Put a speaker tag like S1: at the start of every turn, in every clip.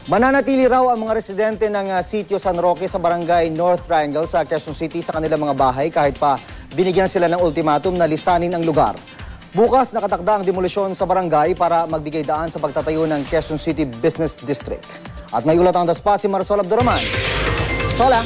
S1: Mananatili raw ang mga residente ng sitio San Roque sa barangay North Triangle sa Quezon City sa kanilang mga bahay kahit pa binigyan sila ng ultimatum na lisanin ang lugar. Bukas nakatakda ang demolisyon sa barangay para magbigay daan sa pagtatayo ng Quezon City Business District. At may ulat ang daspa si Marisol Abduraman. Sola!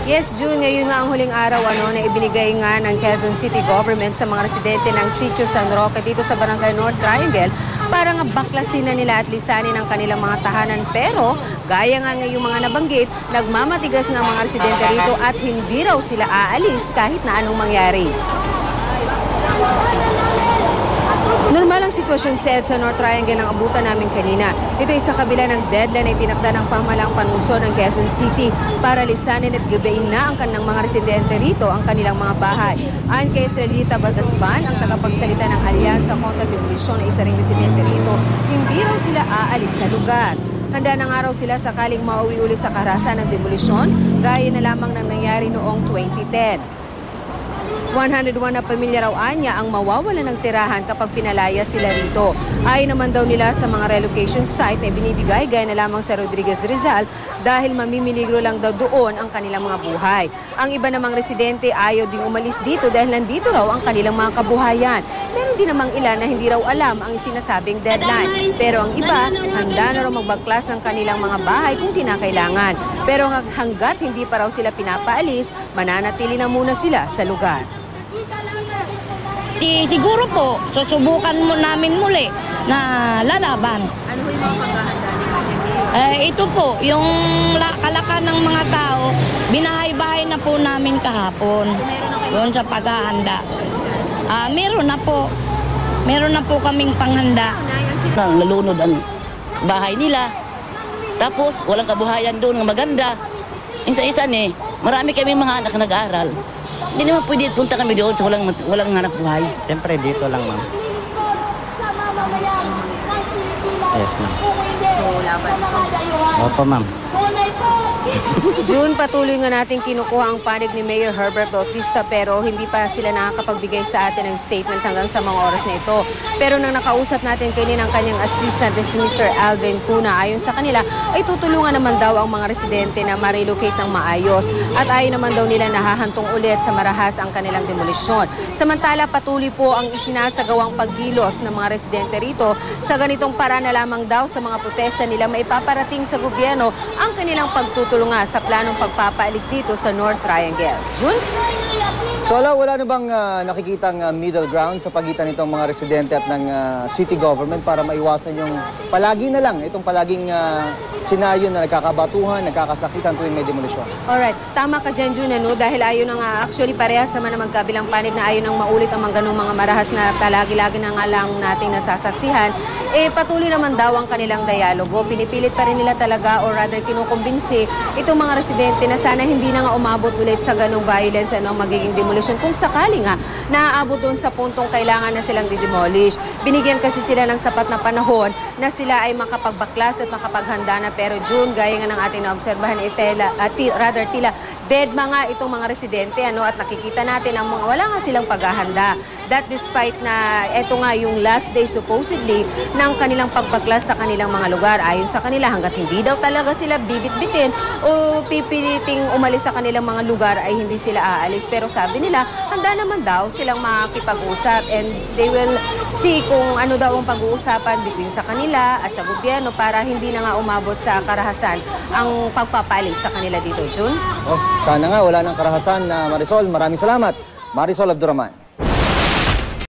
S2: Yes, June, ngayon nga ang huling araw na ibinigay nga ng Quezon City Government sa mga residente ng Sitio San Roque dito sa Barangay North Triangle para nga baklasin na nila at lisanin ang kanilang mga tahanan. Pero, gaya nga ngayong mga nabanggit, nagmamatigas nga mga residente rito at hindi raw sila aalis kahit na anong mangyari. Normal ang sitwasyon sa North Triangle ng abutan namin kanina. Ito ay sa kabila ng deadline na itinakda ng pamahalaang panunsyo ng Quezon City para lisanin at gabain na ang kanilang mga residente rito ang kanilang mga bahay. Ayon kay Israelita Bagasban, ang tagapagsalita ng Alyansa kontra Demolisyon na isa ring residente rito, hindi raw sila aalis sa lugar. Handa na nga raw sila sakaling mauwi uli sa karahasan ng demolisyon, gaya na lamang ng nangyari noong 2010. 101 na pamilya raw anya ang mawawala ng tirahan kapag pinalaya sila rito. Ayon naman daw nila sa mga relocation site na binibigay gaya na lamang sa Rodriguez Rizal dahil mamimiligro lang daw doon ang kanilang mga buhay. Ang iba namang residente ayaw ding umalis dito dahil nandito raw ang kanilang mga kabuhayan. Meron din namang ilan na hindi raw alam ang sinasabing deadline. Pero ang iba, handa na raw magbaklas ng kanilang mga bahay kung kinakailangan. Pero hanggat hindi pa raw sila pinapaalis, mananatili na muna sila sa lugar.
S3: Siguro po, susubukan mo namin muli na lalaban.
S2: Ano yung mga paghahanda nila?
S3: Ito po, yung kalakan ng mga tao, binahay-bahay na po namin kahapon.
S2: So, meron na kayo
S3: doon sa paghahanda. Meron na po. Meron na po kaming panghanda.
S4: Nalunod ang bahay nila. Tapos, walang kabuhayan doon ng maganda. Isa-isa marami kaming mga anak na nag-aaral. Hindi naman pwede punta kami doon sa walang hanap buhay.
S5: Siyempre dito lang, ma'am. Yes, ma'am.
S2: So, laban.
S5: Opo, ma'am.
S2: June, patuloy nga natin kinukuha ang panig ni Mayor Herbert Bautista pero hindi pa sila nakakapagbigay sa atin ng statement hanggang sa mga oras na ito. Pero nang nakausap natin kanina ang kanyang assistant na si Mr. Alvin Cuna, ayon sa kanila ay tutulungan naman daw ang mga residente na ma-relocate ng maayos at ayon naman daw nila nahahantong ulit sa marahas ang kanilang demolisyon. Samantala, patuloy po ang isinasagawang paggilos ng mga residente rito sa ganitong paraan na lamang daw sa mga protesta nila maipaparating sa gobyerno ang kanilang pagtutulungan sa planong pagpapaalis dito sa North Triangle. June?
S1: Sola, wala na bang nakikitang middle ground sa pagitan nitong mga residente at ng city government para maiwasan yung palagi na lang, itong palaging senaryo na nagkakabatuhan, nagkakasakitan tuwing may demolisyon?
S2: Alright, tama ka dyan, June, dahil ayaw na nga, actually parehas naman na magkabilang panig na ayaw nang maulit ang mga ganong mga marahas na palagi-lagi na nga lang nating nasasaksihan, patuloy naman daw ang kanilang dialogo. Pinipilit pa rin nila talaga or rather kinukumbinsi itong mga residente na sana hindi na nga umabot ulit sa ganong violence ang magiging demolisyon kung sakali nga naaabot doon sa puntong kailangan na silang didemolish. Binigyan kasi sila ng sapat na panahon na sila ay makapagbaklas at makapaghanda na. Pero June, gaya nga ng ating naobserbahan, tila dead mga itong mga residente at nakikita natin ang mga wala nga silang paghahanda. That despite na ito nga yung last day supposedly ng kanilang pagbaklas sa kanilang mga lugar. Ayon sa kanila, hanggat hindi daw talaga sila bibit-bitin o pipiliting umalis sa kanilang mga lugar ay hindi sila aalis. Pero sabi nila, handa naman daw silang makikipag-usap and they will see kung ano daw ang pag-uusapan between sa kanila at sa gobyerno para hindi na nga umabot sa karahasan ang pagpapalis sa kanila dito. June?
S1: Sana nga wala ng karahasan na Marisol. Maraming salamat. Marisol Abduraman.